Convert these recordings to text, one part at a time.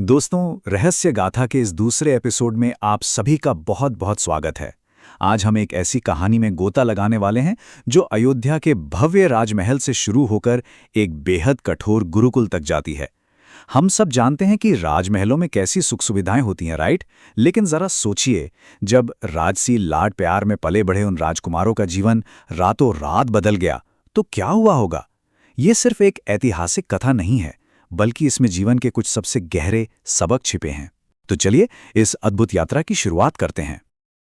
दोस्तों, रहस्य गाथा के इस दूसरे एपिसोड में आप सभी का बहुत बहुत स्वागत है। आज हम एक ऐसी कहानी में गोता लगाने वाले हैं जो अयोध्या के भव्य राजमहल से शुरू होकर एक बेहद कठोर गुरुकुल तक जाती है। हम सब जानते हैं कि राजमहलों में कैसी सुख सुविधाएं होती हैं, राइट? लेकिन जरा सोचिए, जब राजसी लाड प्यार में पले बढ़े उन राजकुमारों का जीवन रातों रात बदल गया तो क्या हुआ होगा? ये सिर्फ एक ऐतिहासिक कथा नहीं है, बल्कि इसमें जीवन के कुछ सबसे गहरे सबक छिपे हैं। तो चलिए इस अद्भुत यात्रा की शुरुआत करते हैं।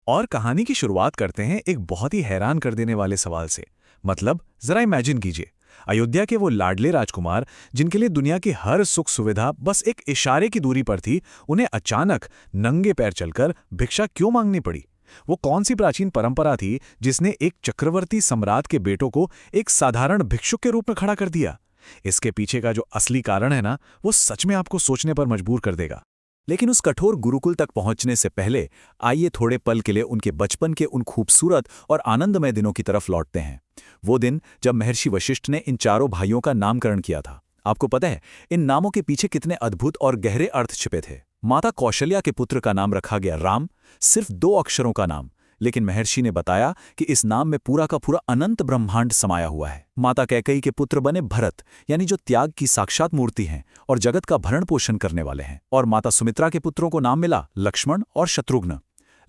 और कहानी की शुरुआत करते हैं एक बहुत ही हैरान कर देने वाले सवाल से। मतलब जरा इमेजिन कीजिए, अयोध्या के वो लाडले राजकुमार जिनके लिए दुनिया की हर सुख सुविधा बस एक इशारे की दूरी पर थी, उन्हें अचानक नंगे पैर चलकर भिक्षा क्यों मांगनी पड़ी? वो कौन सी प्राचीन परंपरा थी जिसने एक चक्रवर्ती सम्राट के बेटों को एक साधारण भिक्षुक के रूप में खड़ा कर दिया? इसके पीछे का जो असली कारण है ना, वो सच में आपको सोचने पर मजबूर कर देगा। लेकिन उस कठोर गुरुकुल तक पहुंचने से पहले आइए थोड़े पल के लिए उनके बचपन के उन खूबसूरत और आनंदमय दिनों की तरफ लौटते हैं। वो दिन जब महर्षि वशिष्ठ ने इन चारों भाइयों का नामकरण किया था। आपको पता है इन नामों के पीछे कितने अद्भुत और गहरे अर्थ छिपे थे। माता कौशल्या के पुत्र का नाम रखा गया राम, सिर्फ 2 अक्षरों का नाम, लेकिन महर्षि ने बताया कि इस नाम में पूरा का पूरा अनंत ब्रह्मांड समाया हुआ है। माता कैकेयी के पुत्र बने भरत, यानी जो त्याग की साक्षात मूर्ति हैं और जगत का भरण पोषण करने वाले हैं। और माता सुमित्रा के पुत्रों को नाम मिला लक्ष्मण और शत्रुघ्न।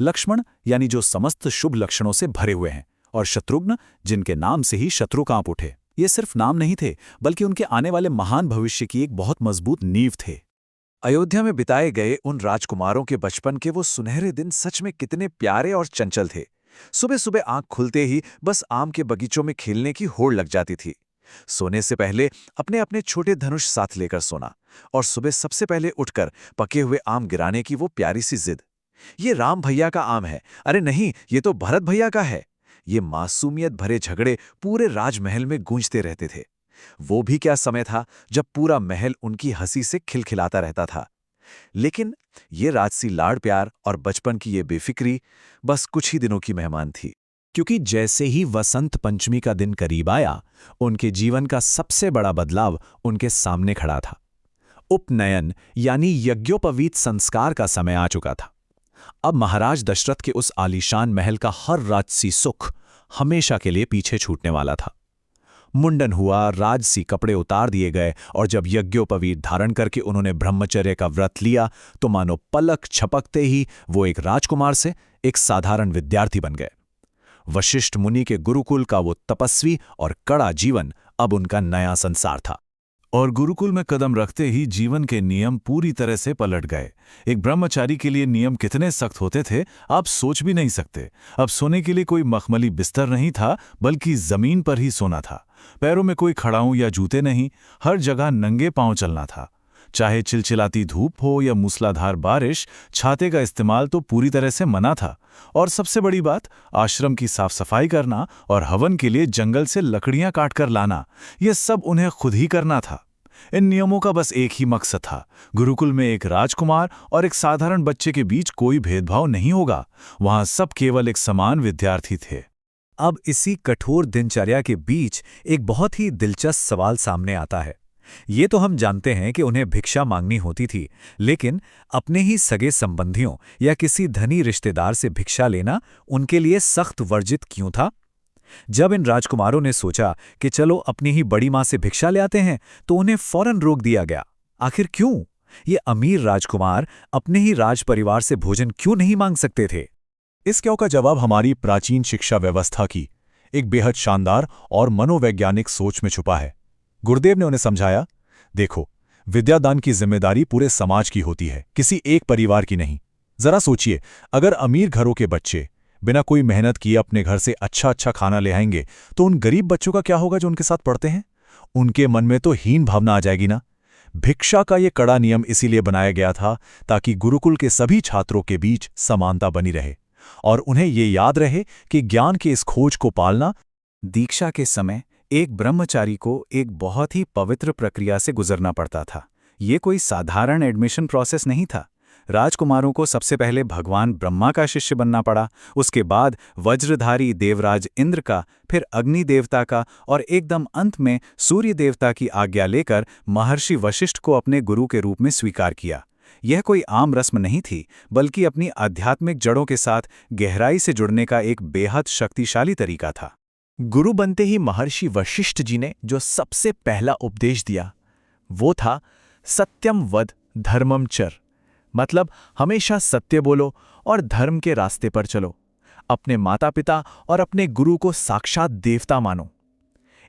लक्ष्मण यानी जो समस्त शुभ लक्षणों से भरे हुए हैं, और शत्रुघ्न जिनके नाम से ही शत्रु कांप उठे। ये सिर्फ नाम नहीं थे, बल्कि उनके आने वाले महान भविष्य की एक बहुत मजबूत नींव थे। अयोध्या में बिताए गए उन राजकुमारों के बचपन के वो सुनहरे दिन सच में कितने प्यारे और चंचल थे। सुबह सुबह आंख खुलते ही बस आम के बगीचों में खेलने की होड़ लग जाती थी। सोने से पहले अपने अपने छोटे धनुष साथ लेकर सोना, और सुबह सबसे पहले उठकर पके हुए आम गिराने की वो प्यारी सी जिद। ये राम भैया का आम है, अरे नहीं ये तो भरत भैया का है। ये मासूमियत भरे झगड़े पूरे राजमहल में गूंजते रहते थे। वो भी क्या समय था जब पूरा महल उनकी हंसी से खिलखिलाता रहता था। लेकिन ये राजसी लाड़ प्यार और बचपन की ये बेफिक्री बस कुछ ही दिनों की मेहमान थी, क्योंकि जैसे ही वसंत पंचमी का दिन करीब आया, उनके जीवन का सबसे बड़ा बदलाव उनके सामने खड़ा था। उपनयन यानी यज्ञोपवीत संस्कार का समय आ चुका था। अब महाराज दशरथ के उस आलीशान महल का हर राजसी सुख हमेशा के लिए पीछे छूटने वाला था। मुंडन हुआ, राजसी कपड़े उतार दिए गए, और जब यज्ञोपवीत धारण करके उन्होंने ब्रह्मचर्य का व्रत लिया तो मानो पलक झपकते ही वो एक राजकुमार से एक साधारण विद्यार्थी बन गए। वशिष्ठ मुनि के गुरुकुल का वो तपस्वी और कड़ा जीवन अब उनका नया संसार था। और गुरुकुल में कदम रखते ही जीवन के नियम पूरी तरह से पलट गए। एक ब्रह्मचारी के लिए नियम कितने सख्त होते थे आप सोच भी नहीं सकते। अब सोने के लिए कोई मखमली बिस्तर नहीं था, बल्कि जमीन पर ही सोना था। पैरों में कोई खड़ाऊं या जूते नहीं, हर जगह नंगे पांव चलना था। चाहे चिलचिलाती धूप हो या मूसलाधार बारिश, छाते का इस्तेमाल तो पूरी तरह से मना था। और सबसे बड़ी बात, आश्रम की साफ सफाई करना और हवन के लिए जंगल से लकड़ियां काटकर लाना, यह सब उन्हें खुद ही करना था। इन नियमों का बस एक ही मकसद था, गुरुकुल में एक राजकुमार और एक साधारण बच्चे के बीच कोई भेदभाव नहीं होगा। वहां सब केवल एक समान विद्यार्थी थे। अब इसी कठोर दिनचर्या के बीच एक बहुत ही दिलचस्प सवाल सामने आता है। ये तो हम जानते हैं कि उन्हें भिक्षा मांगनी होती थी, लेकिन अपने ही सगे संबंधियों या किसी धनी रिश्तेदार से भिक्षा लेना उनके लिए सख्त वर्जित क्यों था? जब इन राजकुमारों ने सोचा कि चलो अपनी ही बड़ी मां से भिक्षा ले आते हैं, तो उन्हें फौरन रोक दिया गया। आखिर क्यों? ये अमीर राजकुमार अपने ही राज परिवार से भोजन क्यों नहीं मांग सकते थे? इस क्यों का जवाब हमारी प्राचीन शिक्षा व्यवस्था की एक बेहद शानदार और मनोवैज्ञानिक सोच में छुपा है। गुरुदेव ने उन्हें समझाया, देखो, विद्यादान की जिम्मेदारी पूरे समाज की होती है, किसी एक परिवार की नहीं। जरा सोचिए, अगर अमीर घरों के बच्चे बिना कोई मेहनत किए अपने घर से अच्छा अच्छा खाना ले आएंगे, तो उन गरीब बच्चों का क्या होगा जो उनके साथ पढ़ते हैं? उनके मन में तो हीन भावना आ जाएगी ना। भिक्षा का ये कड़ा नियम इसीलिए बनाया गया था ताकि गुरुकुल के सभी छात्रों के बीच समानता बनी रहे और उन्हें ये याद रहे कि ज्ञान की इस खोज को पालना। दीक्षा के समय एक ब्रह्मचारी को एक बहुत ही पवित्र प्रक्रिया से गुजरना पड़ता था। ये कोई साधारण एडमिशन प्रोसेस नहीं था। राजकुमारों को सबसे पहले भगवान ब्रह्मा का शिष्य बनना पड़ा, उसके बाद वज्रधारी देवराज इंद्र का, फिर अग्नि देवता का, और एकदम अंत में सूर्य देवता की आज्ञा लेकर महर्षि वशिष्ठ को अपने गुरु के रूप में स्वीकार किया। यह कोई आम रस्म नहीं थी, बल्कि अपनी आध्यात्मिक जड़ों के साथ गहराई से जुड़ने का एक बेहद शक्तिशाली तरीका था। गुरु बनते ही महर्षि वशिष्ठ जी ने जो सबसे पहला उपदेश दिया वो था सत्यम वद धर्मम चर, मतलब हमेशा सत्य बोलो और धर्म के रास्ते पर चलो। अपने माता पिता और अपने गुरु को साक्षात देवता मानो।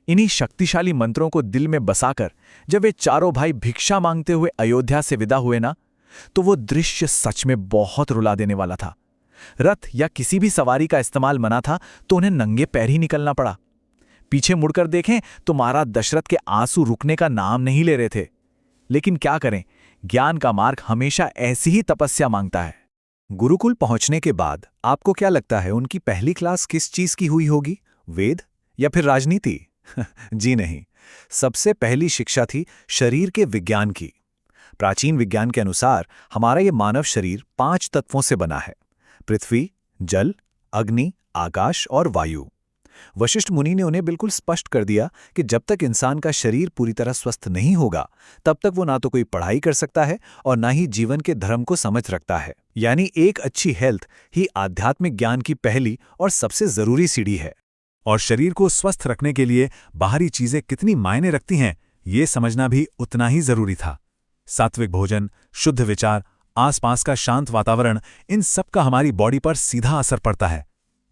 इन्हीं शक्तिशाली मंत्रों को दिल में बसाकर जब वे चारों भाई भिक्षा मांगते हुए अयोध्या से विदा हुए ना, तो वो दृश्य सच में बहुत रुला देने वाला था। रथ या किसी भी सवारी का इस्तेमाल मना था, तो उन्हें नंगे पैर ही निकलना पड़ा। पीछे मुड़कर देखें तो महाराज दशरथ के आंसू रुकने का नाम नहीं ले रहे थे। लेकिन क्या करें, ज्ञान का मार्ग हमेशा ऐसी ही तपस्या मांगता है। गुरुकुल पहुंचने के बाद आपको क्या लगता है उनकी पहली क्लास किस चीज की हुई होगी? वेद या फिर राजनीति? जी नहीं, सबसे पहली शिक्षा थी शरीर के विज्ञान की। प्राचीन विज्ञान के अनुसार हमारा ये मानव शरीर 5 तत्वों से बना है: पृथ्वी, जल, अग्नि, आकाश और वायु। वशिष्ठ मुनि ने उन्हें बिल्कुल स्पष्ट कर दिया कि जब तक इंसान का शरीर पूरी तरह स्वस्थ नहीं होगा, तब तक वो ना तो कोई पढ़ाई कर सकता है और ना ही जीवन के धर्म को समझ रखता है। यानी एक अच्छी हेल्थ ही आध्यात्मिक ज्ञान की पहली और सबसे जरूरी सीढ़ी है। और शरीर को स्वस्थ रखने के लिए बाहरी चीजें कितनी मायने रखती हैं, ये समझना भी उतना ही जरूरी था। सात्विक भोजन, शुद्ध विचार, आसपास का शांत वातावरण, इन सब का हमारी बॉडी पर सीधा असर पड़ता है।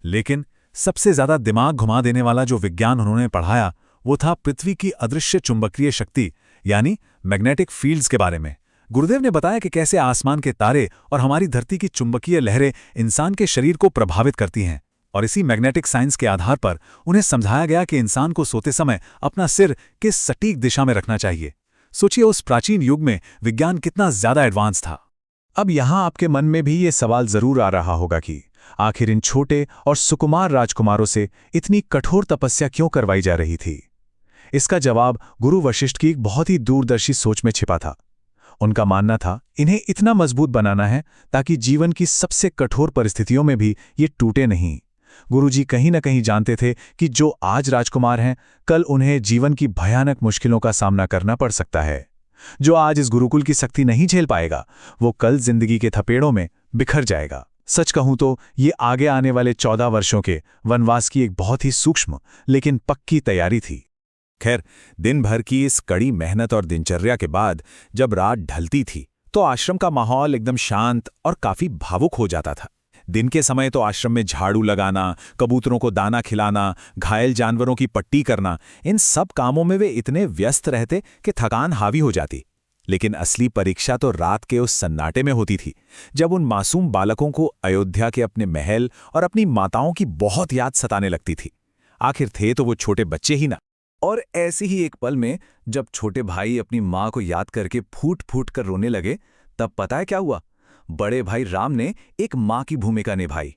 लेकिन सबसे ज्यादा दिमाग घुमा देने वाला जो विज्ञान उन्होंने पढ़ाया वो था पृथ्वी की अदृश्य चुंबकीय शक्ति, यानी मैग्नेटिक फील्ड्स के बारे में। गुरुदेव ने बताया कि कैसे आसमान के तारे और हमारी धरती की चुंबकीय लहरें इंसान के शरीर को प्रभावित करती हैं। और इसी मैग्नेटिक साइंस के आधार पर उन्हें समझाया गया कि इंसान को सोते समय अपना सिर किस सटीक दिशा में रखना चाहिए। सोचिए उस प्राचीन युग में विज्ञान कितना ज्यादा एडवांस था। अब यहां आपके मन में भी ये सवाल जरूर आ रहा होगा कि आखिर इन छोटे और सुकुमार राजकुमारों से इतनी कठोर तपस्या क्यों करवाई जा रही थी? इसका जवाब गुरु वशिष्ठ की एक बहुत ही दूरदर्शी सोच में छिपा था। उनका मानना था इन्हें इतना मजबूत बनाना है ताकि जीवन की सबसे कठोर परिस्थितियों में भी ये टूटे नहीं। गुरुजी कहीं न कहीं जानते थे कि जो आज राजकुमार हैं, कल उन्हें जीवन की भयानक मुश्किलों का सामना करना पड़ सकता है। जो आज इस गुरुकुल की सख्ती नहीं झेल पाएगा, वो कल जिंदगी के थपेड़ों में बिखर जाएगा। सच कहूं तो ये आगे आने वाले 14 वर्षों के वनवास की एक बहुत ही सूक्ष्म लेकिन पक्की तैयारी थी। खैर, दिन भर की इस कड़ी मेहनत और दिनचर्या के बाद जब रात ढलती थी तो आश्रम का माहौल एकदम शांत और काफी भावुक हो जाता था। दिन के समय तो आश्रम में झाड़ू लगाना, कबूतरों को दाना खिलाना, घायल जानवरों की पट्टी करना, इन सब कामों में वे इतने व्यस्त रहते कि थकान हावी हो जाती। लेकिन असली परीक्षा तो रात के उस सन्नाटे में होती थी, जब उन मासूम बालकों को अयोध्या के अपने महल और अपनी माताओं की बहुत याद सताने लगती थी। आखिर थे तो वो छोटे बच्चे ही ना। और ऐसे ही एक पल में जब छोटे भाई अपनी माँ को याद करके फूट फूट कर रोने लगे, तब पता है क्या हुआ? बड़े भाई राम ने एक माँ की भूमिका निभाई।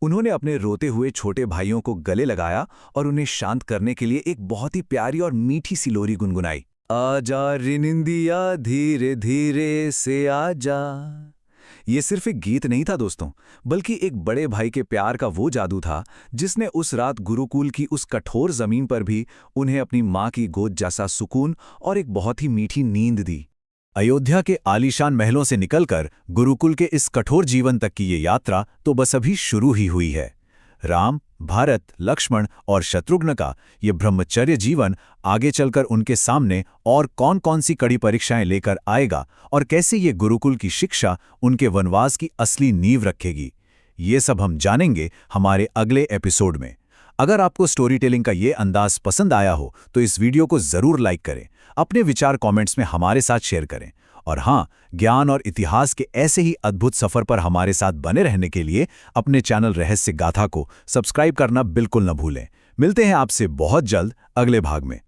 उन्होंने अपने रोते हुए छोटे भाइयों को गले लगाया और उन्हें शांत करने के लिए एक बहुत ही प्यारी और मीठी सी लोरी गुनगुनाई। आजा रिनिंदिया धीरे धीरे से आजा। ये सिर्फ एक गीत नहीं था दोस्तों, बल्कि एक बड़े भाई के प्यार का वो जादू था जिसने उस रात गुरुकुल की उस कठोर जमीन पर भी उन्हें अपनी माँ की गोद जैसा सुकून और एक बहुत ही मीठी नींद दी। अयोध्या के आलीशान महलों से निकलकर गुरुकुल के इस कठोर जीवन तक की ये यात्रा तो बस अभी शुरू ही हुई है। राम, भारत, लक्ष्मण और शत्रुघ्न का ये ब्रह्मचर्य जीवन आगे चलकर उनके सामने और कौन कौन सी कड़ी परीक्षाएं लेकर आएगा और कैसे ये गुरुकुल की शिक्षा उनके वनवास की असली नींव रखेगी, ये सब हम जानेंगे हमारे अगले एपिसोड में। अगर आपको स्टोरी टेलिंग का ये अंदाज पसंद आया हो तो इस वीडियो को जरूर लाइक करें, अपने विचार कमेंट्स में हमारे साथ शेयर करें और हाँ, ज्ञान और इतिहास के ऐसे ही अद्भुत सफर पर हमारे साथ बने रहने के लिए अपने चैनल रहस्य गाथा को सब्सक्राइब करना बिल्कुल न भूलें। मिलते हैं आपसे बहुत जल्द अगले भाग में।